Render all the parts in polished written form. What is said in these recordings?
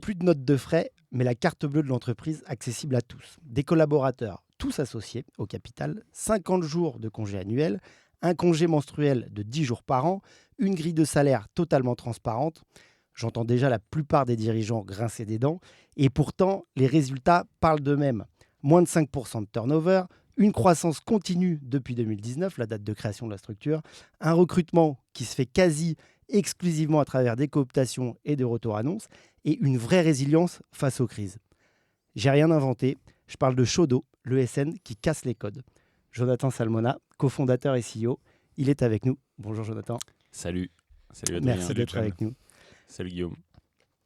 Plus de notes de frais, mais la carte bleue de l'entreprise accessible à tous. Des collaborateurs, tous associés au capital, 50 jours de congé annuel, un congé menstruel de 10 jours par an, une grille de salaire totalement transparente. J'entends déjà la plupart des dirigeants grincer des dents. Et pourtant, les résultats parlent d'eux-mêmes. Moins de 5% de turnover, une croissance continue depuis 2019, la date de création de la structure, un recrutement qui se fait quasi exclusivement à travers des cooptations et des retours annonces, et une vraie résilience face aux crises. J'ai rien inventé, je parle de Shodo, l'ESN qui casse les codes. Jonathan Salmona, cofondateur et CEO, il est avec nous. Bonjour Jonathan. Salut. Salut Adrien. Merci d'être avec nous. Salut Guillaume.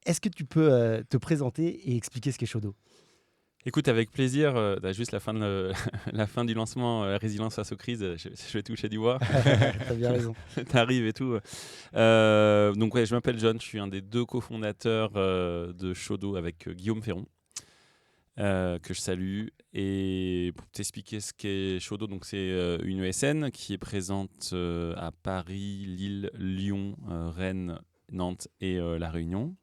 Est-ce que tu peux te présenter et expliquer ce qu'est Shodo ? Écoute, avec plaisir, juste la fin, la fin du lancement, résilience face aux crises, je vais toucher du bois. T'as bien raison. T'arrives et tout. Donc ouais, je m'appelle John, je suis un des deux cofondateurs de Shodo avec Guillaume Ferron, que je salue. Et pour t'expliquer ce qu'est Shodo, donc c'est une ESN qui est présente à Paris, Lille, Lyon, Rennes, Nantes et La Réunion.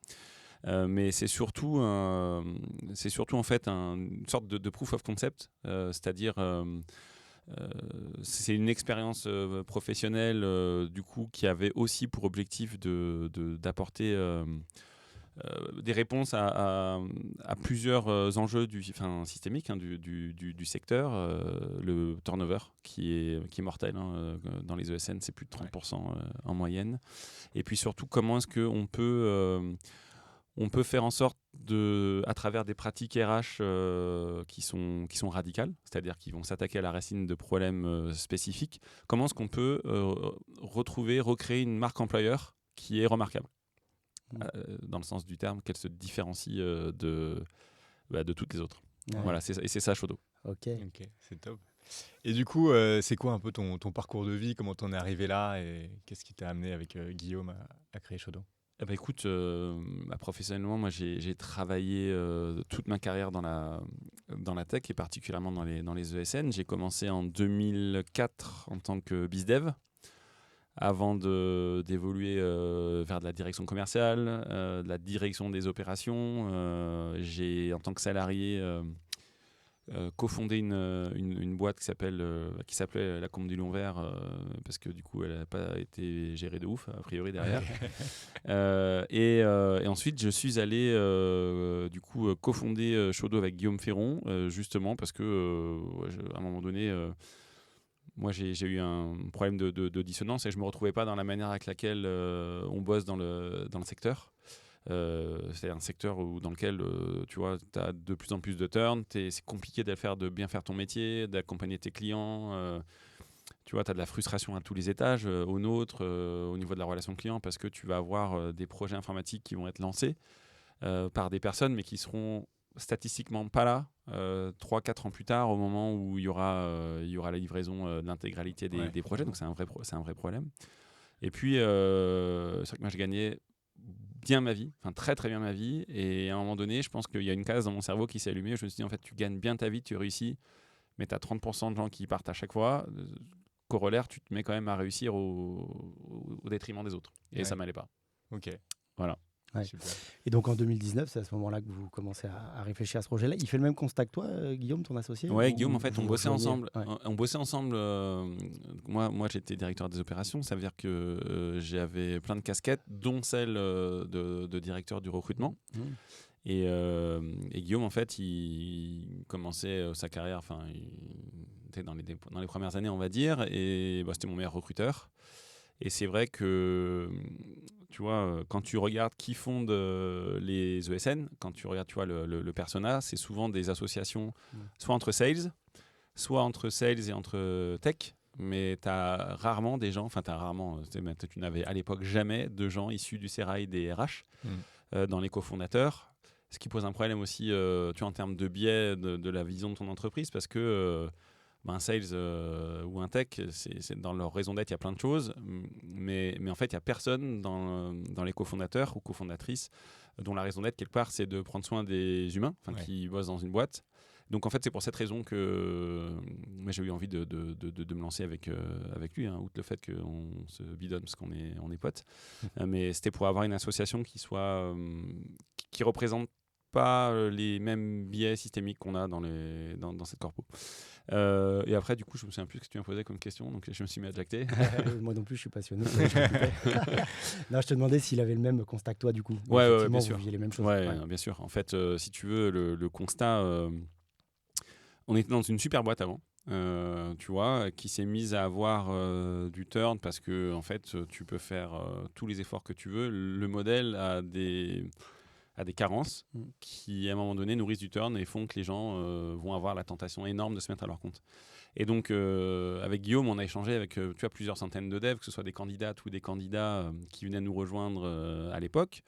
Mais c'est surtout en fait une sorte de proof of concept, c'est-à-dire c'est une expérience professionnelle du coup qui avait aussi pour objectif d'apporter des réponses à plusieurs enjeux systémiques du secteur. Le turnover qui est mortel dans les ESN, c'est plus de 30% en moyenne. Et puis surtout, comment est-ce qu'on peut faire en sorte, à travers des pratiques RH qui sont radicales, c'est-à-dire qui vont s'attaquer à la racine de problèmes spécifiques, comment est-ce qu'on peut recréer une marque employeur qui est remarquable, dans le sens du terme, qu'elle se différencie de toutes les autres. Ouais. Voilà, c'est ça Shodo. Ok, c'est top. Et du coup, c'est quoi un peu ton parcours de vie, comment t'en es arrivé là et qu'est-ce qui t'a amené avec Guillaume à créer Shodo ? Écoute, professionnellement, moi j'ai travaillé toute ma carrière dans la tech et particulièrement dans les ESN. J'ai commencé en 2004 en tant que BizDev avant d'évoluer vers de la direction commerciale, de la direction des opérations. J'ai, en tant que salarié, cofondé une boîte qui s'appelait La Combe du Lion Vert parce que du coup elle n'a pas été gérée de ouf a priori derrière. Et ensuite je suis allé du coup cofonder Shodo avec Guillaume Ferron justement parce que à un moment donné moi j'ai eu un problème de dissonance et je me retrouvais pas dans la manière avec laquelle on bosse dans le secteur. C'est un secteur dans lequel tu vois, tu as de plus en plus de turn, c'est compliqué de bien faire ton métier, d'accompagner tes clients. Tu vois, tu as de la frustration à tous les étages, au nôtre, au niveau de la relation client, parce que tu vas avoir des projets informatiques qui vont être lancés par des personnes, mais qui seront statistiquement pas là 3-4 ans plus tard, au moment où il y aura la livraison de l'intégralité des projets. Donc c'est un vrai problème. Et puis, c'est vrai que moi, je gagnais bien ma vie, enfin très très bien ma vie, et à un moment donné je pense qu'il y a une case dans mon cerveau qui s'est allumée. Je me suis dit en fait tu gagnes bien ta vie, tu réussis, mais tu as 30% de gens qui partent à chaque fois. Corollaire, tu te mets quand même à réussir au détriment des autres, et ça m'allait pas. Ok, voilà. Ouais. Et donc en 2019, c'est à ce moment-là que vous commencez à réfléchir à ce projet-là. Il fait le même constat que toi, Guillaume, ton associé ? Ouais, Guillaume, en fait, on bossait ensemble. Ouais. On bossait ensemble. Moi, j'étais directeur des opérations. Ça veut dire que j'avais plein de casquettes, dont celle de directeur du recrutement. Et Guillaume, en fait, il commençait sa carrière. Enfin, il était dans les premières années, on va dire. Et c'était mon meilleur recruteur. Et c'est vrai que, tu vois, quand tu regardes qui fonde les ESN, quand tu regardes, tu vois, le persona, c'est souvent des associations, soit entre sales et entre tech, mais tu as rarement des gens, enfin, tu n'avais à l'époque jamais de gens issus du sérail des RH dans les cofondateurs, ce qui pose un problème aussi, tu vois, en termes de biais de la vision de ton entreprise, parce que un sales ou un tech, c'est dans leur raison d'être, il y a plein de choses, mais en fait, il n'y a personne dans les cofondateurs ou cofondatrices dont la raison d'être, quelque part, c'est de prendre soin des humains qui bossent dans une boîte. Donc, en fait, c'est pour cette raison que j'ai eu envie de me lancer avec lui, outre le fait qu'on se bidonne parce qu'on est potes. Mais c'était pour avoir une association qui qui représentent pas les mêmes biais systémiques qu'on a dans cette corpo. Et après, du coup, je me souviens plus ce que tu m'as posé comme question, donc je me suis mis à te jacter. Moi non plus, je suis passionné. Non, je te demandais s'il avait le même constat que toi, du coup. Ouais, Effectivement, bien vous sûr. viviez les mêmes choses. Ouais, bien sûr. En fait, si tu veux, le constat, on était dans une super boîte avant. Tu vois, qui s'est mise à avoir du turn parce que en fait, tu peux faire tous les efforts que tu veux. Le modèle a des carences qui, à un moment donné, nourrissent du turn et font que les gens vont avoir la tentation énorme de se mettre à leur compte. Et donc, avec Guillaume, on a échangé avec tu vois, plusieurs centaines de devs, que ce soit des candidates ou des candidats qui venaient nous rejoindre à l'époque.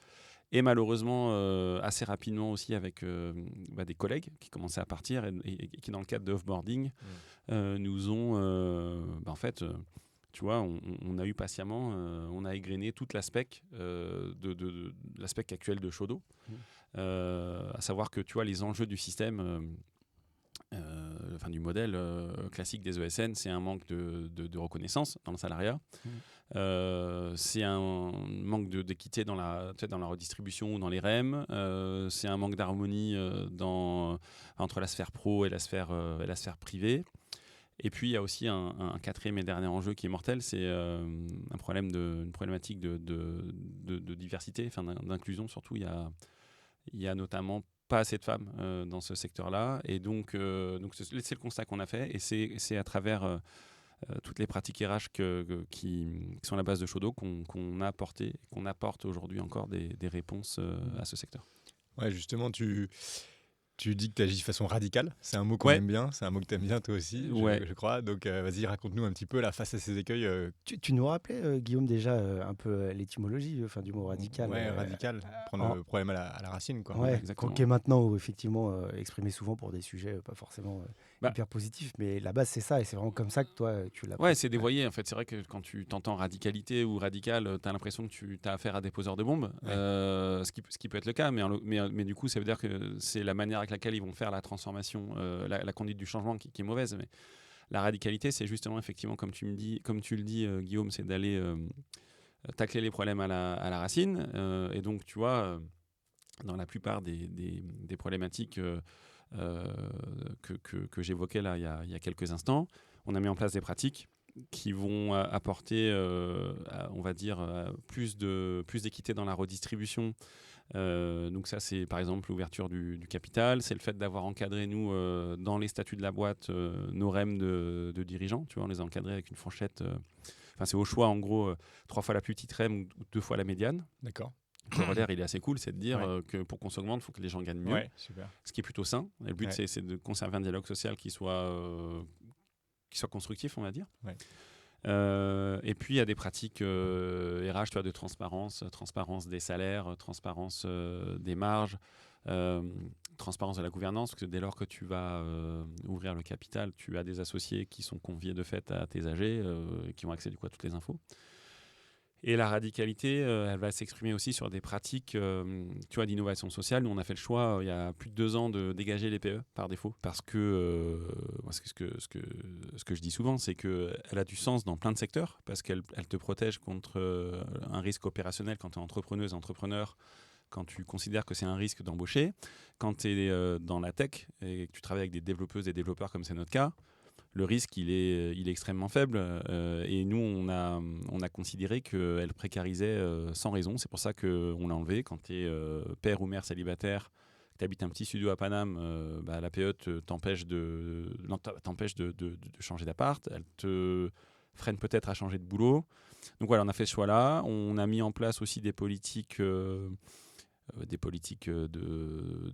Et malheureusement, assez rapidement aussi avec des collègues qui commençaient à partir et qui, dans le cadre de offboarding, nous ont, en fait, tu vois, on a eu patiemment, on a égrené toute l'aspect de l'aspect actuel de Shodo, à savoir que tu vois les enjeux du système. Du modèle classique des ESN, c'est un manque de reconnaissance dans le salariat. C'est un manque d'équité dans la redistribution ou dans les REM. C'est un manque d'harmonie entre la sphère pro et la sphère privée. Et puis il y a aussi un quatrième et dernier enjeu qui est mortel, c'est une problématique de diversité, d'inclusion surtout. Il y a notamment pas assez de femmes dans ce secteur-là, et donc c'est le constat qu'on a fait, et c'est à travers toutes les pratiques RH qui sont la base de Shodo qu'on a apporté, qu'on apporte aujourd'hui encore des réponses à ce secteur. Ouais, justement, tu dis que tu agis de façon radicale. C'est un mot qu'on aime bien, c'est un mot que tu aimes bien toi aussi, je crois. Donc vas-y, raconte-nous un petit peu face à ces écueils. Tu nous rappelais, Guillaume, déjà un peu l'étymologie du mot radical. Ouais, radical, prendre le problème à la racine, quoi. Ouais, qui est maintenant effectivement exprimé souvent pour des sujets pas forcément hyper positifs, mais la base c'est ça, et c'est vraiment comme ça que toi tu l'as. Ouais, c'est dévoyé en fait. C'est vrai que quand tu t'entends radicalité ou radical, tu as l'impression que tu as affaire à des poseurs de bombes, ce qui peut être le cas, mais du coup ça veut dire que c'est la manière avec laquelle ils vont faire la transformation, la conduite du changement qui est mauvaise. Mais la radicalité, c'est justement effectivement comme tu le dis, Guillaume, c'est d'aller tacler les problèmes à la racine, et donc tu vois, dans la plupart des problématiques que j'évoquais là il y a quelques instants, on a mis en place des pratiques qui vont apporter, on va dire, plus d'équité dans la redistribution. Donc ça, c'est par exemple l'ouverture du capital, c'est le fait d'avoir encadré, nous, dans les statuts de la boîte, nos REM de dirigeants. Tu vois, on les a encadrés avec une fourchette. C'est au choix, en gros, 3 fois la plus petite REM ou 2 fois la médiane. D'accord. Le corollaire, il est assez cool, c'est de dire que pour qu'on s'augmente, il faut que les gens gagnent mieux. Ouais, super. Ce qui est plutôt sain. Et le but, c'est de conserver un dialogue social qui soit constructif, on va dire. Ouais. Et puis, il y a des pratiques RH, tu vois, de transparence des salaires, transparence des marges, transparence de la gouvernance, parce que dès lors que tu vas ouvrir le capital, tu as des associés qui sont conviés de fait à tes AG, qui ont accès du coup à toutes les infos. Et la radicalité, elle va s'exprimer aussi sur des pratiques tu vois, d'innovation sociale. Nous, on a fait le choix, il y a plus de 2 ans, de dégager les PE par défaut. Parce que ce que je dis souvent, c'est qu'elle a du sens dans plein de secteurs, parce qu'elle te protège contre un risque opérationnel quand tu es entrepreneuse, entrepreneur, quand tu considères que c'est un risque d'embaucher. Quand tu es dans la tech et que tu travailles avec des développeuses et développeurs, comme c'est notre cas, le risque, il est extrêmement faible. Et nous, on a considéré qu'elle précarisait sans raison. C'est pour ça qu'on l'a enlevé. Quand tu es père ou mère célibataire, que tu habites un petit studio à Paname, la PE t'empêche de changer d'appart. Elle te freine peut-être à changer de boulot. Donc voilà, on a fait ce choix-là. On a mis en place aussi des politiques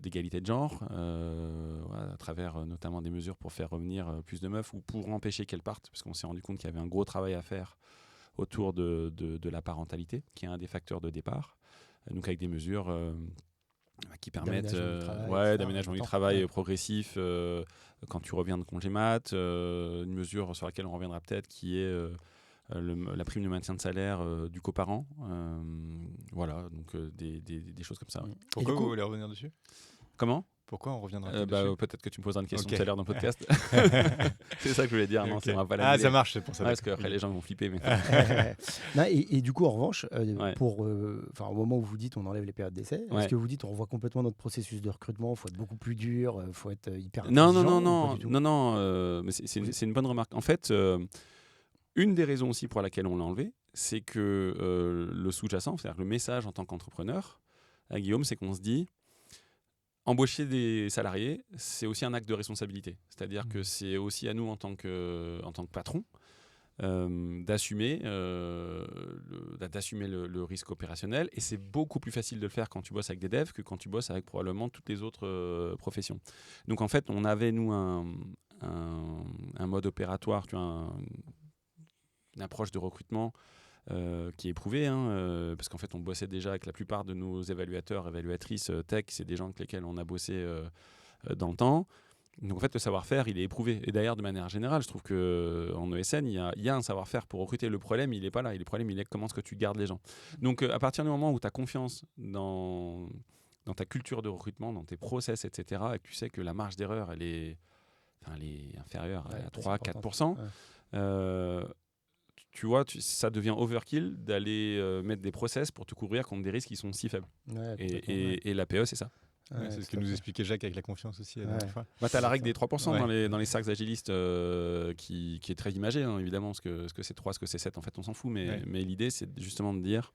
d'égalité de genre, à travers notamment des mesures pour faire revenir plus de meufs ou pour empêcher qu'elles partent, parce qu'on s'est rendu compte qu'il y avait un gros travail à faire autour de la parentalité, qui est un des facteurs de départ. Donc avec des mesures qui permettent d'aménagement du travail progressif quand tu reviens de congé mat, une mesure sur laquelle on reviendra peut-être, qui est la prime de maintien de salaire du coparent. Voilà, donc des choses comme ça. Ouais. Pourquoi vous voulez revenir dessus ? Comment ? Pourquoi on reviendra dessus Peut-être que tu me poseras une question Ok. tout à l'heure dans le podcast. C'est ça que je voulais dire. Non, Ok. ça va pas Ah, l'amener. ça marche, c'est pour ça. Parce qu'après, les gens vont flipper. Mais... Non, et du coup, en revanche, Ouais. au moment où vous dites on enlève les périodes d'essai, Ouais. est-ce que vous dites on revoit complètement notre processus de recrutement, il faut être beaucoup plus dur, il faut être hyper Non, intelligent, ou pas du tout mais c'est une bonne remarque. En fait, une des raisons aussi pour laquelle on l'a enlevé, c'est que le sous-jacent, c'est-à-dire le message en tant qu'entrepreneur, à Guillaume, c'est qu'on se dit, embaucher des salariés, c'est aussi un acte de responsabilité. C'est-à-dire que c'est aussi à nous en tant que patron d'assumer le risque opérationnel. Et c'est beaucoup plus facile de le faire quand tu bosses avec des devs que quand tu bosses avec probablement toutes les autres professions. Donc en fait, on avait, nous, un mode opératoire, tu vois, une approche de recrutement qui est éprouvée, parce qu'en fait, on bossait déjà avec la plupart de nos évaluateurs, évaluatrices tech, c'est des gens avec lesquels on a bossé dans le temps. Donc en fait, le savoir-faire, il est éprouvé. Et d'ailleurs, de manière générale, je trouve qu'en ESN, il y a un savoir-faire pour recruter. Le problème, il n'est pas là. Le problème, il est comment est-ce que tu gardes les gens. Donc à partir du moment où tu as confiance dans ta culture de recrutement, dans tes process, etc., et que tu sais que la marge d'erreur, elle est inférieure à 3-4%, tu vois, ça devient overkill d'aller mettre des process pour te couvrir contre des risques qui sont si faibles. Ouais, Et l'APE, c'est ça. C'est ce que nous expliquait Jacques avec la confiance aussi la dernière fois. Tu as la règle des 3% Ouais. dans les cercles agilistes qui est très imagée, évidemment. Ce que c'est 3, ce que c'est 7, en fait, on s'en fout. Mais l'idée, c'est justement de dire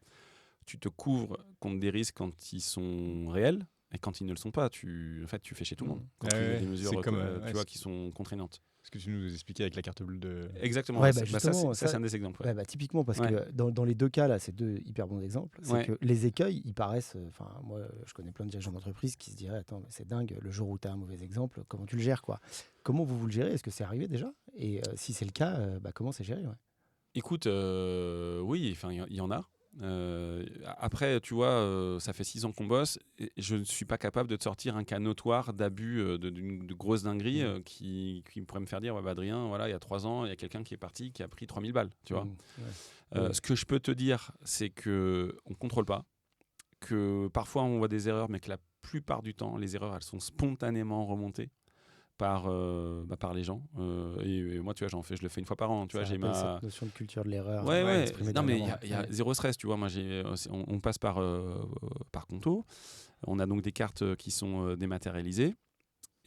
tu te couvres contre des risques quand ils sont réels. Et quand ils ne le sont pas, tu fais chez tout le monde. Quand tu mets des mesures qui sont contraignantes. Ce que tu nous expliquais avec la carte bleue de... Exactement. Justement, ça, c'est un des exemples. Typiquement, parce que dans les deux cas, là, c'est deux hyper bons exemples. C'est que les écueils, ils paraissent... moi, je connais plein de dirigeants d'entreprise qui se diraient attends, mais c'est dingue, le jour où tu as un mauvais exemple, comment tu le gères, quoi. Comment vous le gérez? Est-ce que c'est arrivé déjà? Et si c'est le cas, comment c'est géré? Écoute, oui, il y en a. Après, tu vois, ça fait 6 ans qu'on bosse. Et je ne suis pas capable de te sortir un cas notoire d'abus, de grosse dinguerie qui pourrait me faire dire Adrien, voilà, il y a 3 ans, il y a quelqu'un qui est parti qui a pris 3000 balles. Tu vois. Ce que je peux te dire, c'est qu'on ne contrôle pas, que parfois on voit des erreurs, mais que la plupart du temps, les erreurs, elles sont spontanément remontées par les gens et moi tu vois je le fais une fois par an, tu vois, j'ai cette notion de culture de l'erreur. Non mais il y a zéro stress, tu vois. Moi on passe par Conto, on a donc des cartes qui sont dématérialisées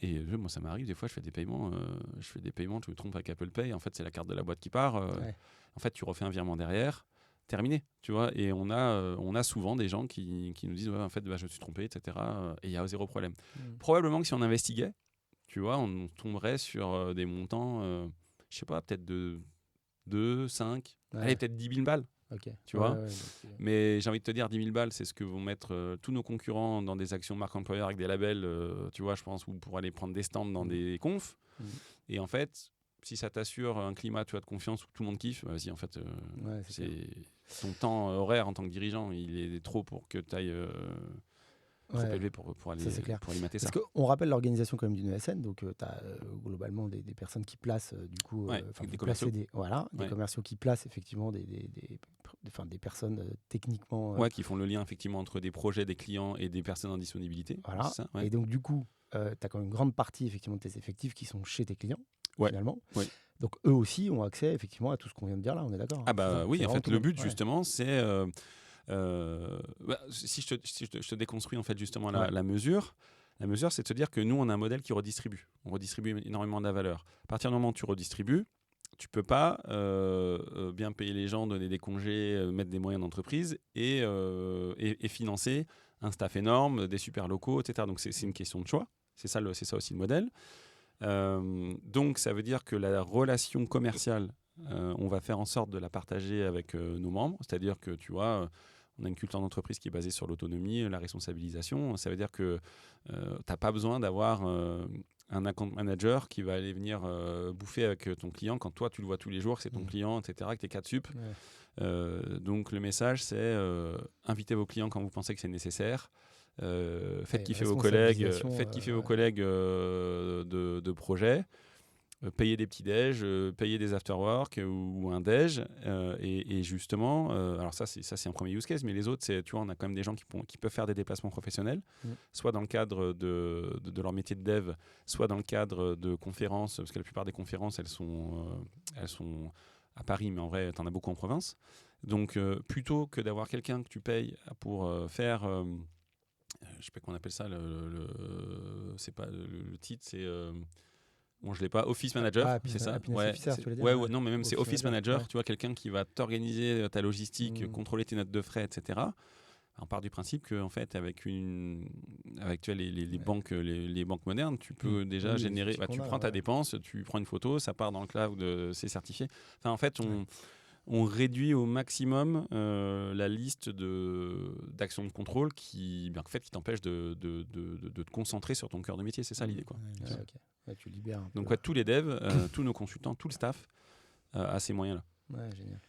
et moi ça m'arrive des fois, je fais des paiements, je me trompe avec Apple Pay, en fait c'est la carte de la boîte qui part, en fait tu refais un virement derrière, terminé, tu vois. Et on a souvent des gens qui nous disent en fait je me suis trompé, etc. Et il y a zéro problème. Probablement que si on investiguait, tu vois, on tomberait sur des montants, je sais pas, peut-être de 2, 5, allez, peut-être 10 000 balles. Tu vois. Mais j'ai envie de te dire, 10 000 balles, c'est ce que vont mettre tous nos concurrents dans des actions marque employeur avec des labels, tu vois, je pense, ou pour aller prendre des stands dans des confs. Et en fait, si ça t'assure un climat, tu vois, de confiance où tout le monde kiffe, vas-y, en fait, ton temps horaire en tant que dirigeant, il est trop pour que tu ailles... trop élevé pour alimenter ça. Parce qu'on rappelle l'organisation quand même d'une ESN, donc tu as globalement des personnes qui placent des commerciaux. Des commerciaux qui placent effectivement des personnes techniquement... qui font le lien effectivement entre des projets, des clients et des personnes en disponibilité. Voilà. Ça, et donc du coup, tu as quand même une grande partie effectivement de tes effectifs qui sont chez tes clients, finalement. Donc eux aussi ont accès effectivement à tout ce qu'on vient de dire là, on est d'accord? Oui, en fait le but justement c'est... si je te déconstruis en fait justement la mesure, c'est de se dire que nous on a un modèle qui redistribue. On redistribue énormément de la valeur. À partir du moment où tu redistribues, tu peux pas bien payer les gens, donner des congés, mettre des moyens d'entreprise et financer un staff énorme, des super locaux, etc. Donc c'est une question de choix. C'est ça aussi le modèle. Donc ça veut dire que la relation commerciale, on va faire en sorte de la partager avec nos membres. C'est-à-dire que tu vois, on a une culture d'entreprise qui est basée sur l'autonomie, la responsabilisation. Ça veut dire que tu n'as pas besoin d'avoir un account manager qui va aller venir bouffer avec ton client quand toi tu le vois tous les jours, que c'est ton client, etc., avec tes 4 sup. Donc le message c'est invitez vos clients quand vous pensez que c'est nécessaire. Faites kiffer vos collègues, de projet. payer des petits déj, payer des after-work ou un déj. Et justement, alors ça c'est un premier use case, mais les autres, tu vois, on a quand même des gens qui peuvent faire des déplacements professionnels, soit dans le cadre de leur métier de dev, soit dans le cadre de conférences, parce que la plupart des conférences, elles sont à Paris, mais en vrai, tu en as beaucoup en province. Donc, plutôt que d'avoir quelqu'un que tu payes pour faire... je sais pas comment on appelle ça, c'est pas le titre, c'est... bon, je l'ai pas, Office Manager, c'est ça. Ouais, officer, tu veux dire, ouais, non, mais même c'est Office Office Manager, ouais. tu vois, quelqu'un qui va t'organiser ta logistique, contrôler tes notes de frais, etc. On part du principe que, en fait, avec tu vois, les banques, les banques modernes, tu peux déjà générer. Tu prends ta dépense, tu prends une photo, ça part dans le cloud, c'est certifié. Enfin, en fait, on réduit au maximum la liste d'actions de contrôle qui t'empêche de te concentrer sur ton cœur de métier. C'est ça l'idée, quoi. Ouais, tu libères un Donc, peu. tous les devs, tous nos consultants, tout le staff a ces moyens-là. Ouais, génial.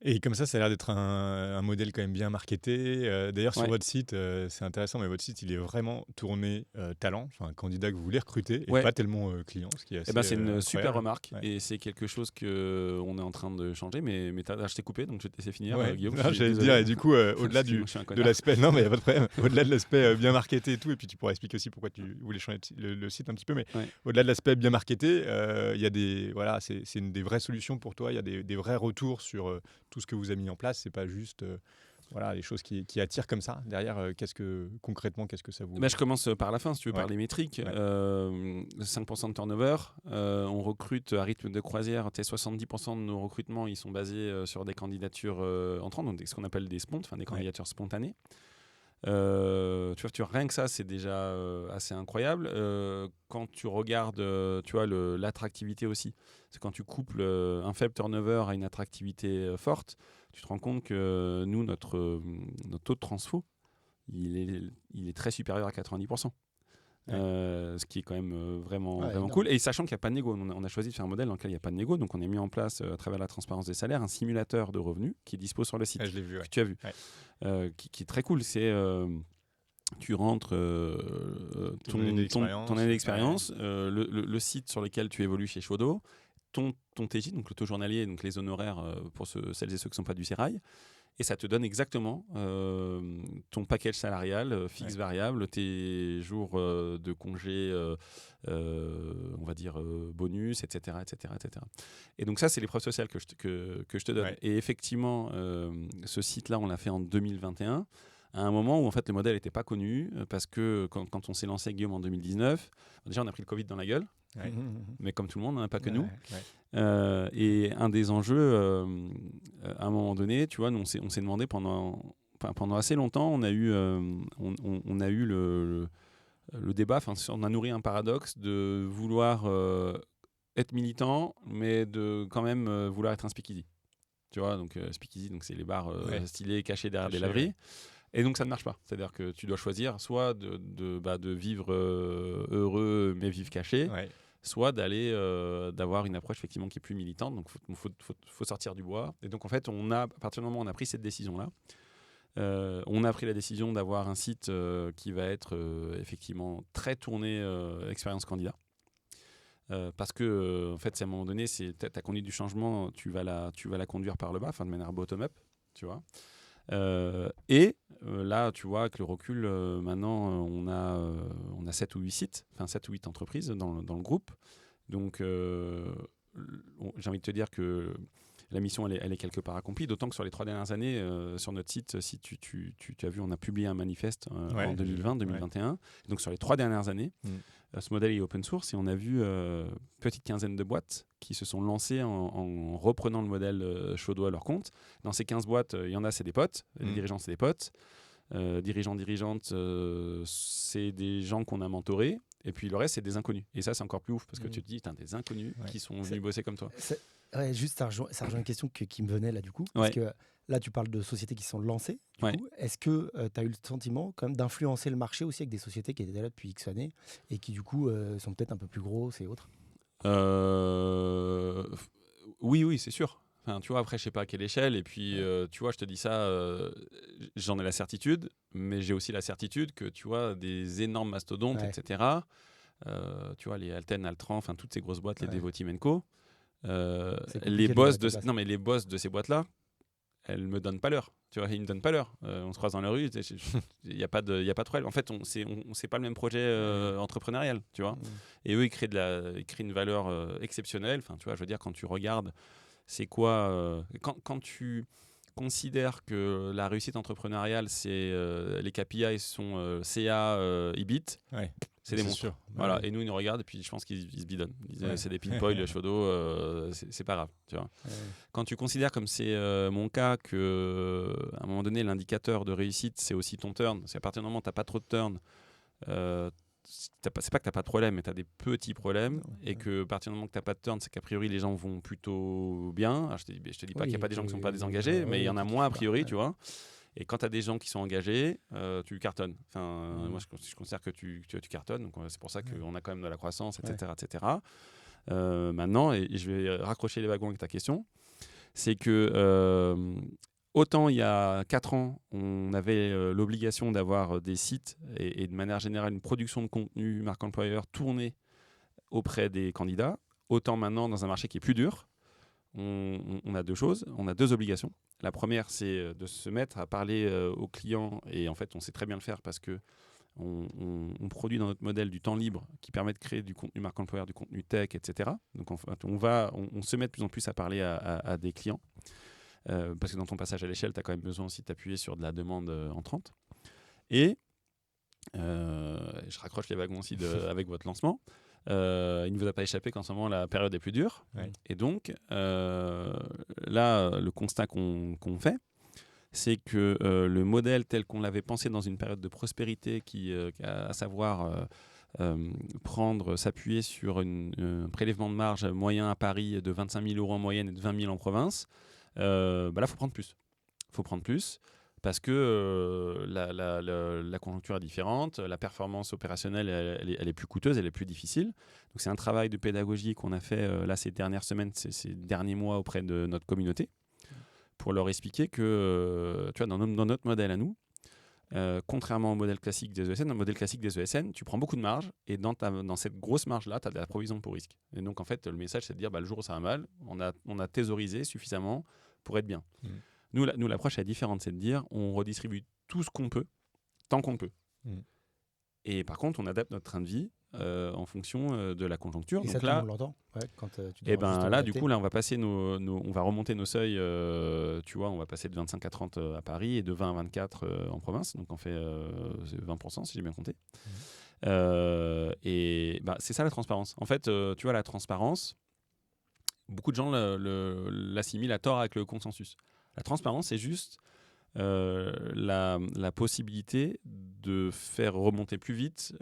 Et comme ça a l'air d'être un modèle quand même bien marketé. D'ailleurs, sur votre site, c'est intéressant, mais votre site, il est vraiment tourné talent, enfin candidat que vous voulez recruter, et pas tellement client, ce qui est assez c'est une super remarque, ouais. et c'est quelque chose qu'on est en train de changer, mais je t'ai coupé, donc je vais te laisser finir, Guillaume. J'allais te dire, et du coup, au-delà de l'aspect, non, mais il n'y a pas de problème, au-delà de l'aspect bien marketé et tout, et puis tu pourras expliquer aussi pourquoi tu voulais changer le site un petit peu, mais au-delà de l'aspect bien marketé, il y a c'est une des vraies solutions pour toi, il y a des vrais retours sur tout ce que vous avez mis en place, c'est pas juste les choses qui attirent comme ça. Derrière, concrètement, qu'est-ce que ça vous... Je commence par la fin, si tu veux, par les métriques. 5% de turnover, on recrute à rythme de croisière. 70% de nos recrutements, ils sont basés sur des candidatures entrantes, donc ce qu'on appelle des spontes, des candidatures spontanées. Tu vois, rien que ça, c'est déjà assez incroyable. Quand tu regardes, tu vois, l'attractivité aussi, c'est quand tu couples un faible turnover à une attractivité forte, tu te rends compte que nous, notre taux de transfo, il est très supérieur à 90%. Ce qui est quand même vraiment cool. Et sachant qu'il n'y a pas de négo, on a choisi de faire un modèle dans lequel il n'y a pas de négo, donc on a mis en place, à travers la transparence des salaires, un simulateur de revenus qui est dispo sur le site. Je l'ai vu, que tu as vu. Qui est très cool. C'est tu rentres ton année d'expérience, le site sur lequel tu évolues chez Shodo, ton TJ, donc le taux journalier, donc les honoraires pour celles et ceux qui ne sont pas du Sérail, et ça te donne exactement ton package salarial, fixe, variable, tes jours de congé, on va dire bonus, etc., etc., etc. Et donc ça, c'est les preuves sociales que je te donne. Et effectivement, ce site-là, on l'a fait en 2021, à un moment où en fait le modèle n'était pas connu, parce que quand on s'est lancé avec Guillaume en 2019, déjà on a pris le Covid dans la gueule, mais comme tout le monde, pas que nous. Et un des enjeux, à un moment donné, tu vois, nous, on s'est demandé pendant assez longtemps, on a eu le débat, on a nourri un paradoxe de vouloir être militant, mais de quand même vouloir être un speakeasy. Tu vois, donc speakeasy, donc c'est les bars stylés cachés derrière des laveries. Et donc ça ne marche pas. C'est-à-dire que tu dois choisir soit de vivre heureux mais vivre caché, soit d'avoir une approche effectivement qui est plus militante. Donc faut sortir du bois. Et donc en fait, à partir du moment où on a pris cette décision-là, on a pris la décision d'avoir un site qui va être effectivement très tourné expérience candidat. Parce que en fait, à un moment donné, ta conduite du changement, tu vas la conduire par le bas, de manière bottom-up, tu vois. Là, tu vois, avec le recul, maintenant, on a 7 ou 8 sites, 7 ou 8 entreprises dans le groupe. Donc, j'ai envie de te dire que la mission, elle est quelque part accomplie. D'autant que sur les 3 dernières années, sur notre site, si tu as vu, on a publié un manifeste en 2020, 2021. Donc, sur les 3 dernières années, ce modèle est open source et on a vu petite quinzaine de boîtes qui se sont lancées en reprenant le modèle Shodo à leur compte. Dans ces 15 boîtes, il y en a, c'est des potes. Les dirigeants, c'est des potes. Dirigeants, dirigeantes, c'est des gens qu'on a mentorés. Et puis le reste, c'est des inconnus. Et ça, c'est encore plus ouf parce que tu te dis, des inconnus qui sont venus bosser comme toi. Juste, ça rejoint une question qui me venait là du coup. Parce que là, tu parles de sociétés qui sont lancées. Du coup, est-ce que tu as eu le sentiment quand même d'influencer le marché aussi avec des sociétés qui étaient là depuis X années et qui du coup sont peut-être un peu plus grosses et autres? Oui, c'est sûr. Tu vois, après, je sais pas à quelle échelle. Et puis, tu vois, je te dis ça, j'en ai la certitude, mais j'ai aussi la certitude que, tu vois, des énormes mastodontes, etc., tu vois, les Alten, Altran, enfin toutes ces grosses boîtes, les Devoteam Co. Les boss de ces boîtes-là, elles me donnent pas l'heure. Tu vois, ils me donnent pas l'heure. On se croise dans la rue, il y a pas de problème. En fait, c'est pas le même projet entrepreneurial, tu vois. Et eux, ils créent une valeur exceptionnelle. Enfin, tu vois, je veux dire, quand tu regardes, c'est quoi quand tu considères que la réussite entrepreneuriale, c'est les KPI sont CA, EBIT. Ouais. C'est des monstres. Voilà. Ouais. Et nous, ils nous regardent et puis je pense qu'ils se bidonnent. Ils disent, c'est des pinpoils, Shodo, c'est pas grave. Tu vois. Quand tu considères, comme c'est mon cas, qu'à un moment donné, l'indicateur de réussite, c'est aussi ton turn. C'est à partir du moment où tu n'as pas trop de turn, c'est pas que tu n'as pas de problème, mais tu as des petits problèmes. Et que à partir du moment que tu n'as pas de turn, c'est qu'a priori, les gens vont plutôt bien. Alors, je te dis pas qu'il n'y a pas des gens qui ne sont pas désengagés, mais il y en a moins a priori, tu vois. Et quand tu as des gens qui sont engagés, tu cartonnes. Enfin, moi, je considère que tu cartonnes. Donc, c'est pour ça qu'on a quand même de la croissance, etc. etc. Maintenant, et je vais raccrocher les wagons avec ta question, c'est que autant il y a 4 ans, on avait l'obligation d'avoir des sites et de manière générale une production de contenu marque employeur tournée auprès des candidats, autant maintenant, dans un marché qui est plus dur, on a 2 choses, on a 2 obligations. La première, c'est de se mettre à parler aux clients, et en fait, on sait très bien le faire parce que on produit dans notre modèle du temps libre qui permet de créer du contenu marque employeur, du contenu tech, etc. Donc, en fait, on se met de plus en plus à parler à des clients parce que dans ton passage à l'échelle, tu as quand même besoin aussi de t'appuyer sur de la demande entrante. Et je raccroche les wagons aussi avec votre lancement. Il ne vous a pas échappé qu'en ce moment, la période est plus dure. Ouais. Et donc, là, le constat qu'on fait, c'est que le modèle tel qu'on l'avait pensé dans une période de prospérité, à savoir s'appuyer sur un prélèvement de marge moyen à Paris de 25 000 € en moyenne et de 20 000 en province, là, il faut prendre plus. Il faut prendre plus. Parce que la conjoncture est différente, la performance opérationnelle, elle est plus coûteuse, elle est plus difficile. Donc c'est un travail de pédagogie qu'on a fait là ces dernières semaines, ces derniers mois auprès de notre communauté, pour leur expliquer que tu vois, dans notre modèle à nous, contrairement au modèle classique des ESN, dans le modèle classique des ESN, tu prends beaucoup de marge et dans cette grosse marge-là, tu as de la provision pour risque. Et donc en fait, le message, c'est de dire le jour où ça va mal, on a thésaurisé suffisamment pour être bien. Nous, l'approche est différente, c'est de dire on redistribue tout ce qu'on peut, tant qu'on peut. Et par contre, on adapte notre train de vie en fonction de la conjoncture. Et donc ça, là, on l'entend quand tu et ben là, du coup, là, on va passer on va remonter nos seuils. Tu vois, on va passer de 25 à 30 à Paris et de 20 à 24 en province. Donc, on fait 20%, si j'ai bien compté. Et c'est ça la transparence. En fait, tu vois, la transparence, beaucoup de gens l'assimilent à tort avec le consensus. La transparence, c'est juste la possibilité de faire remonter plus vite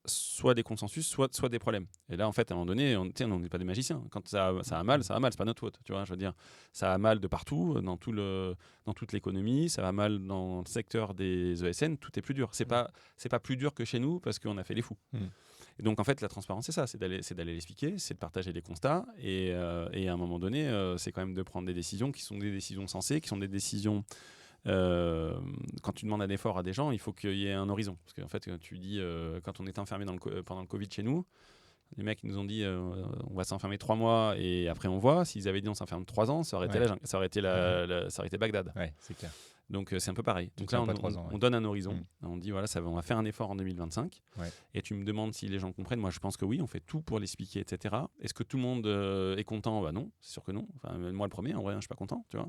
soit des consensus, soit des problèmes. Et là, en fait, à un moment donné, on n'est pas des magiciens. Quand ça a mal, c'est pas notre faute. Tu vois, je veux dire, ça a mal de partout, dans toute l'économie, ça va mal dans le secteur des ESN, tout est plus dur. C'est pas plus dur que chez nous parce qu'on a fait les fous. Et donc, en fait, la transparence, c'est ça, c'est d'aller l'expliquer, c'est de partager les constats. Et à un moment donné, c'est quand même de prendre des décisions qui sont des décisions sensées, qui sont des décisions... quand tu demandes un effort à des gens, il faut qu'il y ait un horizon. Parce qu'en fait, tu dis, quand on était enfermé pendant le Covid chez nous, les mecs nous ont dit on va s'enfermer 3 mois et après on voit. S'ils avaient dit on s'enferme 3 ans, ça aurait été Bagdad. Ouais, c'est clair. Donc c'est un peu pareil. Donc là, on donne un horizon. On dit voilà, on va faire un effort en 2025. Ouais. Et tu me demandes si les gens comprennent. Moi, je pense que oui, on fait tout pour l'expliquer, etc. Est-ce que tout le monde est content ? Bah non, c'est sûr que non. Enfin, moi le premier, en vrai, je suis pas content, tu vois.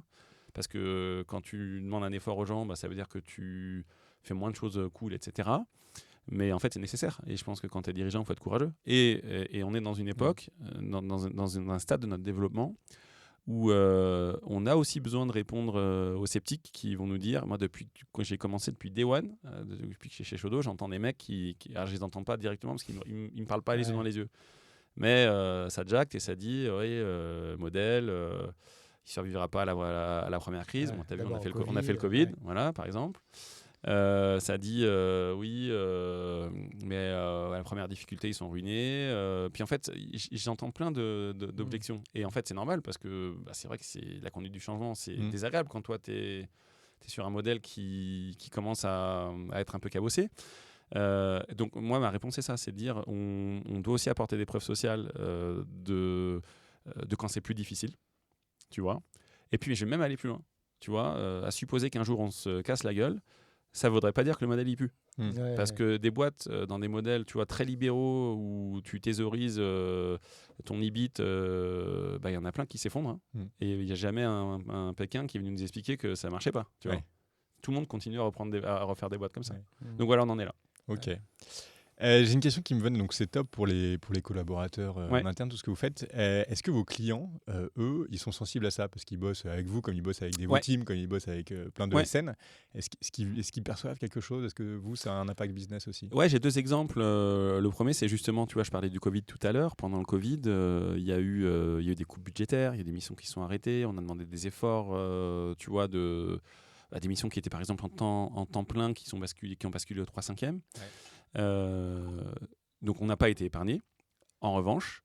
Parce que quand tu demandes un effort aux gens, ça veut dire que tu fais moins de choses cool, etc. Mais en fait, c'est nécessaire. Et je pense que quand tu es dirigeant, il faut être courageux. Et on est dans une époque, dans un stade de notre développement, où on a aussi besoin de répondre aux sceptiques qui vont nous dire, moi, quand j'ai commencé depuis Day One, depuis que je suis chez Shodo, j'entends des mecs alors je les entends pas directement parce qu'ils me parlent pas les yeux dans les yeux. Mais ça jacte et ça dit, oui, modèle... il ne survivra pas à la première crise. Bon, t'as vu, on a fait le Covid, voilà, par exemple. Ça dit oui, mais la première difficulté, ils sont ruinés. Puis en fait, j'entends plein d'objections. Et en fait, c'est normal parce que c'est vrai que la conduite du changement, c'est désagréable quand toi, tu es sur un modèle qui commence à être un peu cabossé. Donc moi, ma réponse est ça, c'est de dire on doit aussi apporter des preuves sociales de quand c'est plus difficile, tu vois. Et puis je vais même aller plus loin, tu vois, à supposer qu'un jour on se casse la gueule, ça ne voudrait pas dire que le modèle il pue. Parce que des boîtes dans des modèles, tu vois, très libéraux où tu thésaurises ton EBIT, il y en a plein qui s'effondrent. Et il n'y a jamais un Pékin qui est venu nous expliquer que ça marchait pas, tu vois. Tout le monde continue à refaire des boîtes comme ça. Donc voilà, on en est là. Ok. J'ai une question qui me vient, donc c'est top pour les collaborateurs en interne, tout ce que vous faites. Est-ce que vos clients, eux, ils sont sensibles à ça parce qu'ils bossent avec vous, comme ils bossent avec des teams, comme ils bossent avec plein de SN. Est-ce qu'ils perçoivent quelque chose? Est-ce que vous, ça a un impact business aussi? Ouais, j'ai 2 exemples. Le premier, c'est justement, tu vois, je parlais du Covid tout à l'heure. Pendant le Covid, il y a eu des coupes budgétaires, il y a des missions qui sont arrêtées, on a demandé des efforts, tu vois, des missions qui étaient par exemple en temps plein, qui ont basculé au 3/5e. Donc on n'a pas été épargné. En revanche,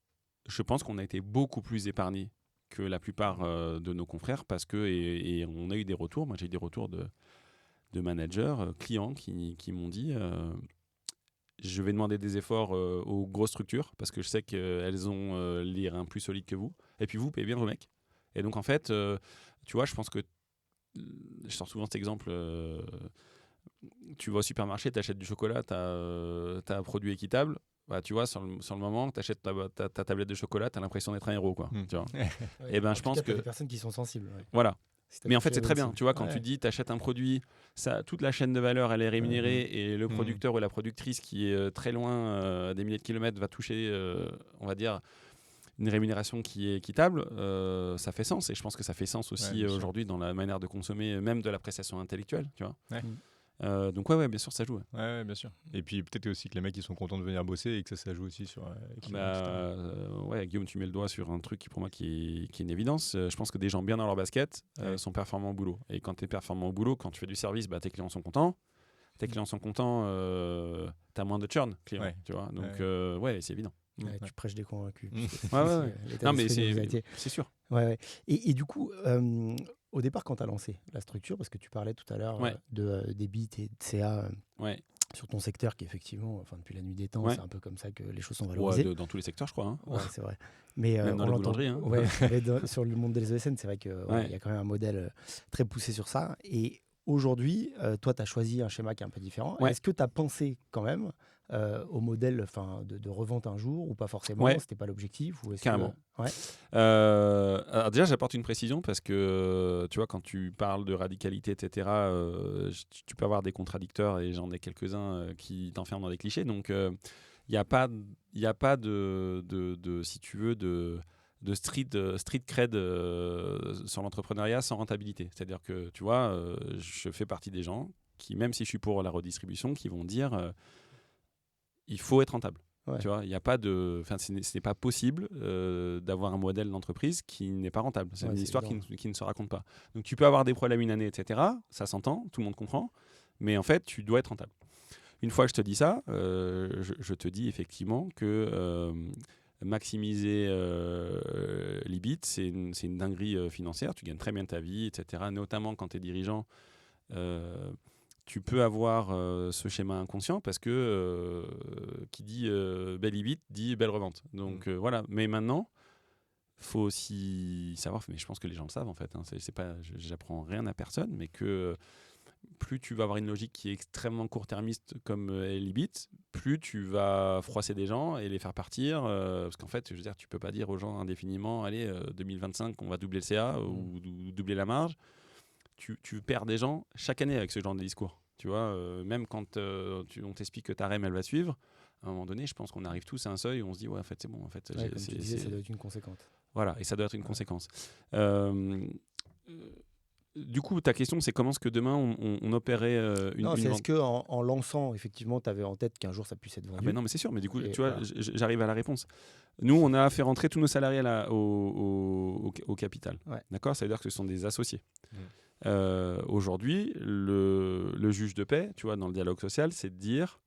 je pense qu'on a été beaucoup plus épargné que la plupart de nos confrères parce que et on a eu des retours. Moi, j'ai eu des retours de managers, clients qui m'ont dit je vais demander des efforts aux grosses structures parce que je sais qu'elles ont les reins plus solides que vous. Et puis vous payez bien vos mecs. Et donc en fait, tu vois, je pense que je sors souvent cet exemple. Tu vas au supermarché, tu achètes du chocolat, tu as un produit équitable. Bah, tu vois, sur le moment, tu achètes ta tablette de chocolat, tu as l'impression d'être un héros. Quoi, tu vois. Et ben, je pense que. Il y a des personnes qui sont sensibles. Voilà. Mais en fait, c'est très bien. Tu vois, quand tu dis tu achètes un produit, toute la chaîne de valeur, elle est rémunérée et le producteur ou la productrice qui est très loin, à des milliers de kilomètres, va toucher, on va dire, une rémunération qui est équitable, ça fait sens. Et je pense que ça fait sens aussi aujourd'hui dans la manière de consommer, même de la prestation intellectuelle. Tu vois. Donc bien sûr, ça joue. Ouais, bien sûr. Et puis peut-être aussi que les mecs ils sont contents de venir bosser et que ça joue aussi sur. Guillaume, tu mets le doigt sur un truc qui pour moi qui est une évidence. Je pense que des gens bien dans leur basket sont performants au boulot. Et quand tu es performant au boulot, quand tu fais du service, tes clients sont contents. Tes clients sont contents, tu as moins de churn client. Tu vois. Donc c'est évident. Tu prêches des convaincus. Non, mais c'est sûr. Et du coup, au départ, quand tu as lancé la structure, parce que tu parlais tout à l'heure des bits et de CA sur ton secteur, qui effectivement, depuis la nuit des temps, c'est un peu comme ça que les choses sont valorisées. Dans tous les secteurs, je crois. C'est vrai. Mais même dans les boulangeries. Mais sur le monde des ESN, c'est vrai qu'il y a quand même un modèle très poussé sur ça. Et aujourd'hui, toi, tu as choisi un schéma qui est un peu différent. Est-ce que tu as pensé quand même au modèle de revente un jour ou pas forcément? C'était pas l'objectif ou Carrément. Alors déjà, j'apporte une précision parce que tu vois, quand tu parles de radicalité, etc., tu peux avoir des contradicteurs et j'en ai quelques-uns qui t'enferment dans des clichés. Donc, il n'y a pas de si tu veux, de street cred sur l'entrepreneuriat sans rentabilité. C'est-à-dire que, tu vois, je fais partie des gens qui, même si je suis pour la redistribution, qui vont dire il faut être rentable. Tu vois, il y a pas ce n'est pas possible d'avoir un modèle d'entreprise qui n'est pas rentable. C'est une histoire qui ne se raconte pas. Donc tu peux avoir des problèmes une année, etc. Ça s'entend, tout le monde comprend. Mais en fait, tu dois être rentable. Une fois que je te dis ça, je te dis effectivement que maximiser l'EBIT, c'est une dinguerie financière. Tu gagnes très bien ta vie, etc. Notamment quand tu es dirigeant. Tu peux avoir ce schéma inconscient parce que qui dit belle EBIT dit belle revente. Donc voilà. Mais maintenant, faut aussi savoir, mais je pense que les gens le savent en fait. C'est pas, j'apprends rien à personne, mais que plus tu vas avoir une logique qui est extrêmement court-termiste comme l'EBIT, plus tu vas froisser des gens et les faire partir. Parce qu'en fait, je veux dire, tu peux pas dire aux gens indéfiniment, allez, 2025, on va doubler le CA ou doubler la marge. Tu perds des gens chaque année avec ce genre de discours. Tu vois, même quand on t'explique que ta REM, elle va suivre, à un moment donné, je pense qu'on arrive tous à un seuil où on se dit, ouais, en fait, c'est bon. En fait, comme tu disais, ça doit être une conséquence. Voilà, et ça doit être une conséquence. Du coup, ta question, c'est comment est-ce que demain, on opérait une vente? Est-ce qu'en lançant, effectivement, tu avais en tête qu'un jour, ça puisse être vendu? Non, mais c'est sûr. Mais du coup, tu vois, j'arrive à la réponse. Nous, on a fait rentrer tous nos salariés au capital. D'accord? Ça veut dire que ce sont des associés. Aujourd'hui, le juge de paix, tu vois, dans le dialogue social, c'est de dire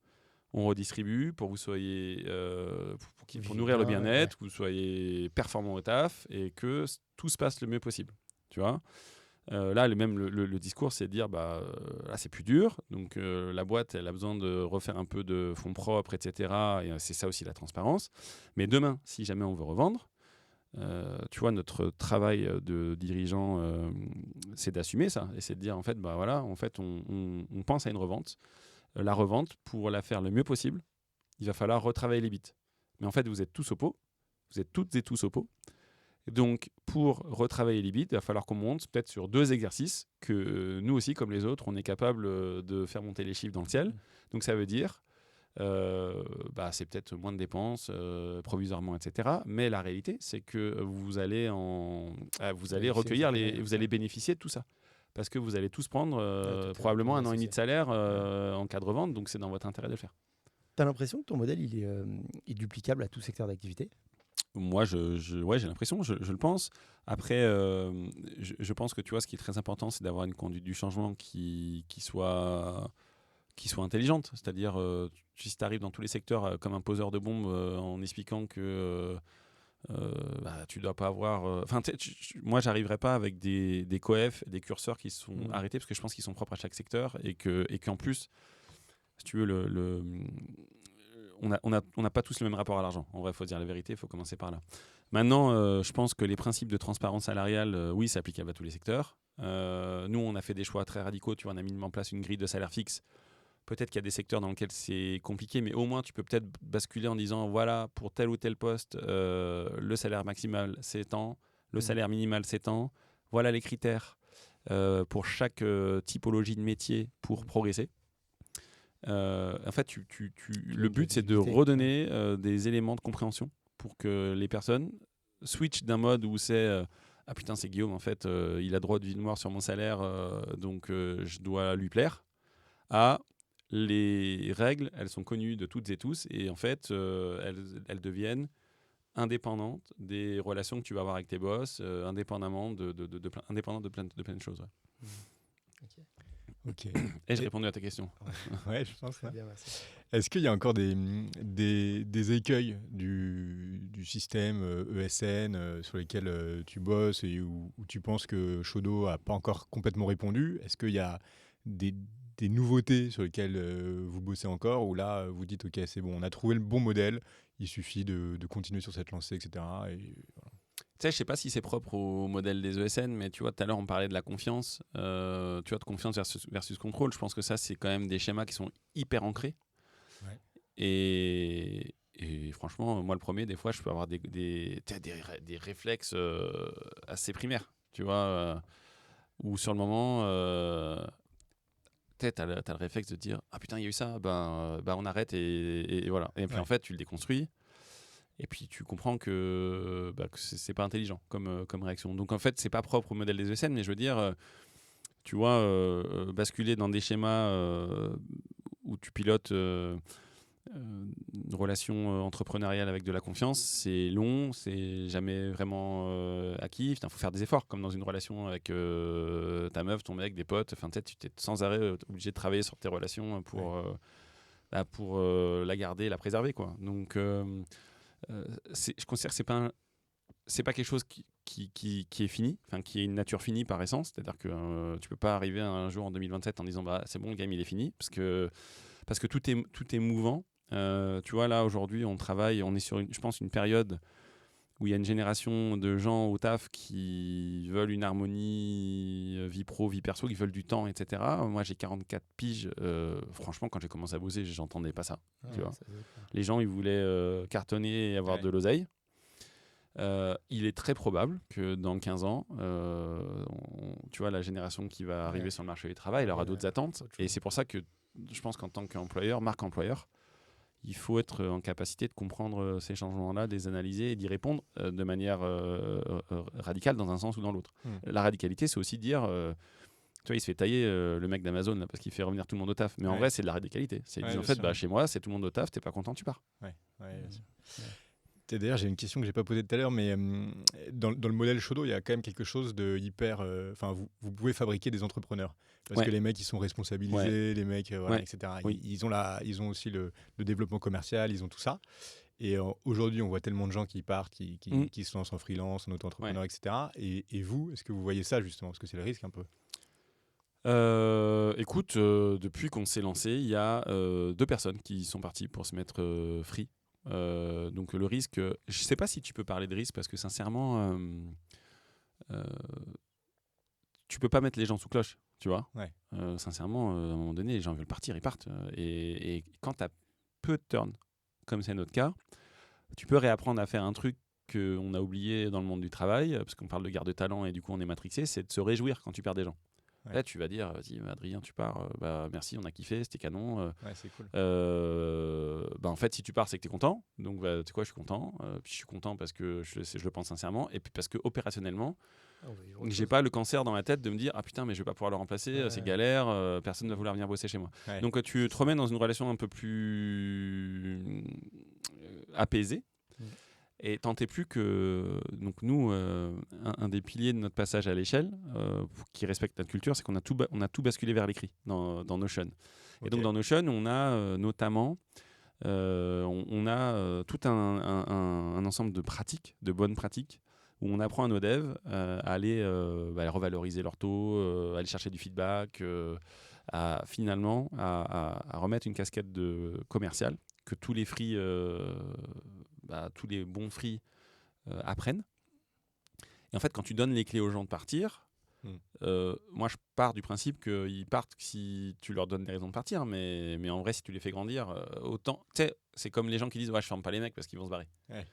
on redistribue pour que vous soyez pour nourrir le bien-être, que vous soyez performant au taf et que tout se passe le mieux possible. Tu vois, Là, le discours, c'est de dire là, c'est plus dur. Donc, la boîte, elle a besoin de refaire un peu de fonds propres, etc. Et c'est ça aussi la transparence. Mais demain, si jamais on veut revendre, tu vois, notre travail de dirigeant, c'est d'assumer ça. Et c'est de dire, en fait, on pense à une revente. La revente, pour la faire le mieux possible, il va falloir retravailler les bits. Mais en fait, vous êtes tous au pot. Vous êtes toutes et tous au pot. Donc, pour retravailler les bits, il va falloir qu'on monte peut-être sur 2 exercices que nous aussi, comme les autres, on est capable de faire monter les chiffres dans le ciel. Donc, ça veut dire, c'est peut-être moins de dépenses provisoirement, etc. Mais la réalité, c'est que vous allez recueillir vous allez bénéficier de tout ça. Parce que vous allez tous prendre probablement 1 an et demi de salaire en cas de revente. Donc, c'est dans votre intérêt de le faire. Tu as l'impression que ton modèle il est duplicable à tout secteur d'activité ? Moi, j'ai l'impression, je le pense. Après, je pense que tu vois, ce qui est très important, c'est d'avoir une conduite du changement qui soit intelligente. C'est-à-dire, si tu arrives dans tous les secteurs comme un poseur de bombes en expliquant que tu dois pas avoir... moi, j'arriverai pas avec des coefs, des curseurs qui sont arrêtés, parce que je pense qu'ils sont propres à chaque secteur et qu'en plus, si tu veux, on n'a pas tous le même rapport à l'argent. En vrai, il faut dire la vérité, il faut commencer par là. Maintenant, je pense que les principes de transparence salariale, oui, c'est applicable à tous les secteurs. Nous, on a fait des choix très radicaux. Tu vois, on a mis en place une grille de salaire fixe. Peut-être qu'il y a des secteurs dans lesquels c'est compliqué, mais au moins, tu peux peut-être basculer en disant, voilà, pour tel ou tel poste, le salaire maximal, c'est tant. Le salaire minimal, c'est tant. Voilà les critères pour chaque typologie de métier pour progresser. En fait, le but, c'est de redonner des éléments de compréhension pour que les personnes switchent d'un mode où c'est ah putain, c'est Guillaume, en fait, il a droit de vie de mort sur mon salaire, donc je dois lui plaire, à les règles, elles sont connues de toutes et tous, et en fait, elles deviennent indépendantes des relations que tu vas avoir avec tes boss, indépendamment de plein de choses. Ouais. Ok. Et j'ai répondu à ta question. Ouais, je pense. Est-ce qu'il y a encore des écueils du système ESN sur lesquels tu bosses et où tu penses que Shodo n'a pas encore complètement répondu ? Est-ce qu'il y a des nouveautés sur lesquelles vous bossez encore, ou là vous dites ok, c'est bon, on a trouvé le bon modèle, il suffit de continuer sur cette lancée, etc. Et voilà. Tu sais, je sais pas si c'est propre au modèle des ESN, mais tu vois, tout à l'heure, on parlait de la confiance. Tu vois, de confiance versus contrôle. Je pense que ça, c'est quand même des schémas qui sont hyper ancrés. Ouais. Et franchement, moi, le premier, des fois, je peux avoir des réflexes assez primaires. Tu vois, où sur le moment, t'as le réflexe de dire ah putain, il y a eu ça, on arrête et voilà. Et puis en fait, tu le déconstruis. Et puis tu comprends que c'est pas intelligent comme réaction. Donc en fait, c'est pas propre au modèle des ESN, mais je veux dire, tu vois, basculer dans des schémas où tu pilotes une relation entrepreneuriale avec de la confiance, c'est long, c'est jamais vraiment acquis. Il faut faire des efforts, comme dans une relation avec ta meuf, ton mec, des potes. Enfin, tu es sans arrêt obligé de travailler sur tes relations pour la garder, la préserver, quoi. Donc je considère que c'est pas quelque chose qui est fini, enfin qui est une nature finie par essence. C'est-à-dire que tu peux pas arriver un jour en 2027 en disant c'est bon, le game il est fini, parce que tout est mouvant. Tu vois, là aujourd'hui on est sur je pense une période où il y a une génération de gens au taf qui veulent une harmonie vie pro, vie perso, qui veulent du temps, etc. Moi, j'ai 44 piges. Franchement, quand j'ai commencé à bosser, j'entendais pas ça. Tu vois. Les gens, ils voulaient cartonner et avoir de l'oseille. Il est très probable que dans 15 ans, tu vois, la génération qui va arriver sur le marché du travail, elle aura d'autres attentes. Et c'est pour ça que je pense qu'en tant qu'employeur, marque employeur, il faut être en capacité de comprendre ces changements-là, de les analyser et d'y répondre de manière radicale dans un sens ou dans l'autre. La radicalité, c'est aussi de dire, tu vois, il se fait tailler le mec d'Amazon là, parce qu'il fait revenir tout le monde au taf. Mais en vrai, c'est de la radicalité. C'est en fait, chez moi, c'est tout le monde au taf, t'es pas content, tu pars. D'ailleurs, j'ai une question que j'ai pas posée tout à l'heure, mais dans le modèle Shodo, il y a quand même quelque chose de hyper. Vous pouvez fabriquer des entrepreneurs parce que les mecs ils sont responsabilisés, les mecs, etc. Oui. Ils ont aussi le développement commercial, ils ont tout ça. Et aujourd'hui, on voit tellement de gens qui partent, qui se lancent en freelance, en auto-entrepreneur, etc. Et vous, est-ce que vous voyez ça justement? Parce que c'est le risque un peu. Écoute, depuis qu'on s'est lancé, il y a 2 personnes qui sont parties pour se mettre free. Donc le risque, je sais pas si tu peux parler de risque parce que sincèrement, tu peux pas mettre les gens sous cloche, tu vois. Ouais. Sincèrement, à un moment donné, les gens veulent partir, ils partent. Et quand tu as peu de turn, comme c'est notre cas, tu peux réapprendre à faire un truc qu'on a oublié dans le monde du travail, parce qu'on parle de garde de talent et du coup on est matrixé, c'est de se réjouir quand tu perds des gens. Ouais. Là, tu vas dire, vas-y, Adrien, tu pars, merci, on a kiffé, c'était canon. C'est cool. En fait, si tu pars, c'est que tu es content. Donc, tu sais quoi, je suis content. Puis je suis content parce que je le pense sincèrement. Et puis parce que opérationnellement, j'ai pas le cancer dans la tête de me dire, ah putain, mais je vais pas pouvoir le remplacer, c'est galère, personne ne va vouloir venir bosser chez moi. Ouais. Donc, tu te remets dans une relation un peu plus apaisée. Et tant est plus que donc nous, un des piliers de notre passage à l'échelle, qui respecte notre culture, c'est qu'on a tout basculé vers l'écrit dans Notion. Okay. Et donc dans Notion, on a notamment on a tout un ensemble de pratiques, de bonnes pratiques, où on apprend à nos devs à aller revaloriser leur taux, aller chercher du feedback, à remettre une casquette de commercial que tous les free tous les bons free apprennent. Et en fait, quand tu donnes les clés aux gens de partir, moi je pars du principe qu'ils partent si tu leur donnes des raisons de partir, mais en vrai, si tu les fais grandir, autant. Tu sais, c'est comme les gens qui disent je forme pas les mecs parce qu'ils vont se barrer. Ouais.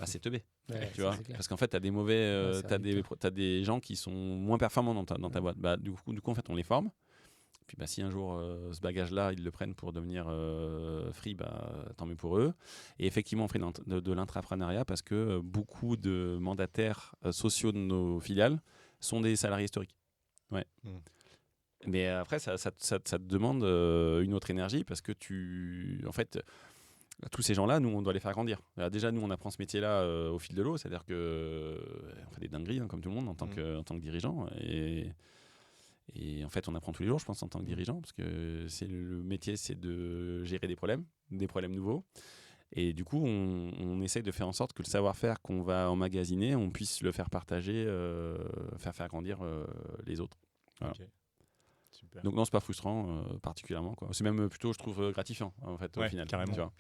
C'est teubé. Tu vois, parce qu'en fait, tu as des mauvais. T'as des gens qui sont moins performants dans ta boîte. Du coup, en fait, on les forme. Puis si un jour ce bagage-là, ils le prennent pour devenir free, tant mieux pour eux. Et effectivement, on fait de l'intrapreneuriat parce que beaucoup de mandataires sociaux de nos filiales sont des salariés historiques. Ouais. Mais après, ça te demande une autre énergie parce que en fait, tous ces gens-là, nous, on doit les faire grandir. Alors déjà, nous, on apprend ce métier-là au fil de l'eau, c'est-à-dire qu'on fait des dingueries, comme tout le monde, en tant que dirigeant. Et en fait, on apprend tous les jours, je pense, en tant que dirigeant, parce que le métier, c'est de gérer des problèmes nouveaux. Et du coup, on essaye de faire en sorte que le savoir-faire qu'on va emmagasiner, on puisse le faire partager, faire grandir les autres. Voilà. Okay. Super. Donc non, c'est pas frustrant particulièrement, quoi. C'est même plutôt, je trouve, gratifiant, en fait, au final. Carrément.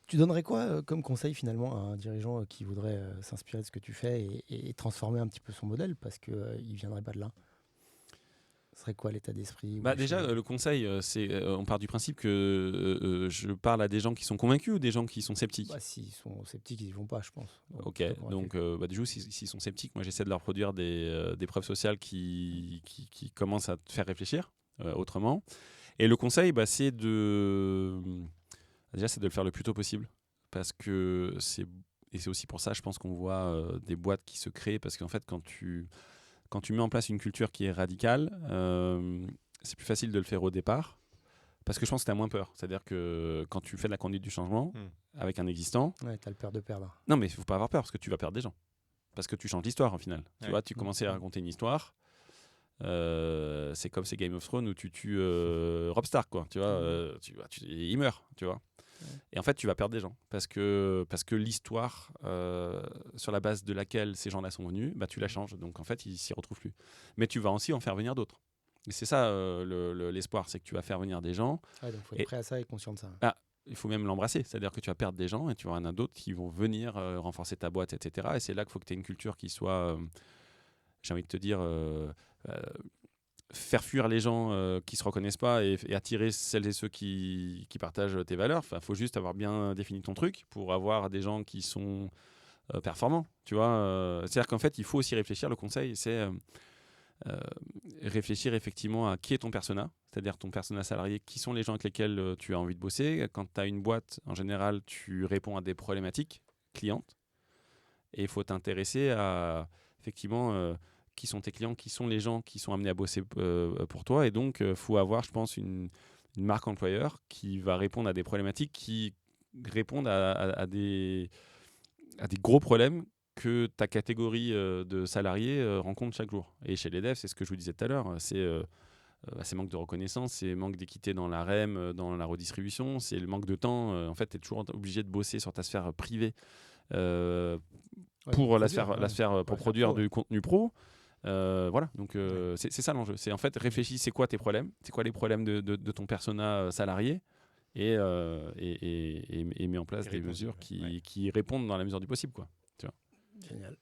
Tu donnerais quoi comme conseil finalement à un dirigeant qui voudrait s'inspirer de ce que tu fais et transformer un petit peu son modèle, parce qu'il ne viendrait pas de là? Ce serait quoi l'état d'esprit? Déjà, le conseil, c'est on part du principe que je parle à des gens qui sont convaincus ou des gens qui sont sceptiques? S'ils sont sceptiques, ils n'y vont pas, je pense. Donc du coup, s'ils sont sceptiques, moi j'essaie de leur produire des preuves sociales qui commencent à te faire réfléchir autrement. Et le conseil, c'est de le faire le plus tôt possible. Parce que c'est aussi pour ça, je pense qu'on voit des boîtes qui se créent, parce qu'en fait, quand tu mets en place une culture qui est radicale, c'est plus facile de le faire au départ, parce que je pense que tu as moins peur. C'est-à-dire que quand tu fais de la conduite du changement avec un existant... Ouais, tu as le peur de perdre. Non, mais il ne faut pas avoir peur, parce que tu vas perdre des gens. Parce que tu changes l'histoire, au final. Tu vois, tu commençais à raconter une histoire. C'est comme ces Game of Thrones où tu tues Robb Stark, quoi. Tu vois, il meurt, tu vois. Et en fait, tu vas perdre des gens parce que l'histoire sur la base de laquelle ces gens-là sont venus, tu la changes. Donc en fait, ils s'y retrouvent plus. Mais tu vas aussi en faire venir d'autres. Et c'est ça l'espoir, c'est que tu vas faire venir des gens. Donc il faut être prêt à ça et conscient de ça. Il faut même l'embrasser. C'est-à-dire que tu vas perdre des gens et tu vas en avoir d'autres qui vont venir renforcer ta boîte, etc. Et c'est là qu'il faut que tu aies une culture qui soit, j'ai envie de te dire, faire fuir les gens qui ne se reconnaissent pas et attirer celles et ceux qui partagent tes valeurs. Il faut juste avoir bien défini ton truc pour avoir des gens qui sont performants. Tu vois, c'est-à-dire qu'en fait, il faut aussi réfléchir. Le conseil, c'est réfléchir effectivement à qui est ton persona, c'est-à-dire ton persona salarié, qui sont les gens avec lesquels tu as envie de bosser. Quand tu as une boîte, en général, tu réponds à des problématiques clientes et il faut t'intéresser à effectivement... qui sont tes clients, qui sont les gens qui sont amenés à bosser pour toi. Et donc, il faut avoir, je pense, une marque employeur qui va répondre à des problématiques qui répondent à des gros problèmes que ta catégorie de salariés rencontre chaque jour. Et chez les devs, c'est ce que je vous disais tout à l'heure, c'est c'est manque de reconnaissance, c'est manque d'équité dans la REM, dans la redistribution, c'est le manque de temps. En fait, tu es toujours obligé de bosser sur ta sphère privée pour produire du contenu pro. Voilà, donc c'est ça l'enjeu. C'est en fait réfléchis, c'est quoi tes problèmes, c'est quoi les problèmes de ton persona salarié et mets en place des mesures qui répondent dans la mesure du possible, quoi. Tu vois. Génial.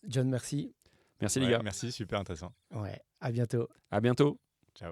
John, merci. Merci les gars. Merci, super intéressant. Ouais, à bientôt. À bientôt. Ciao.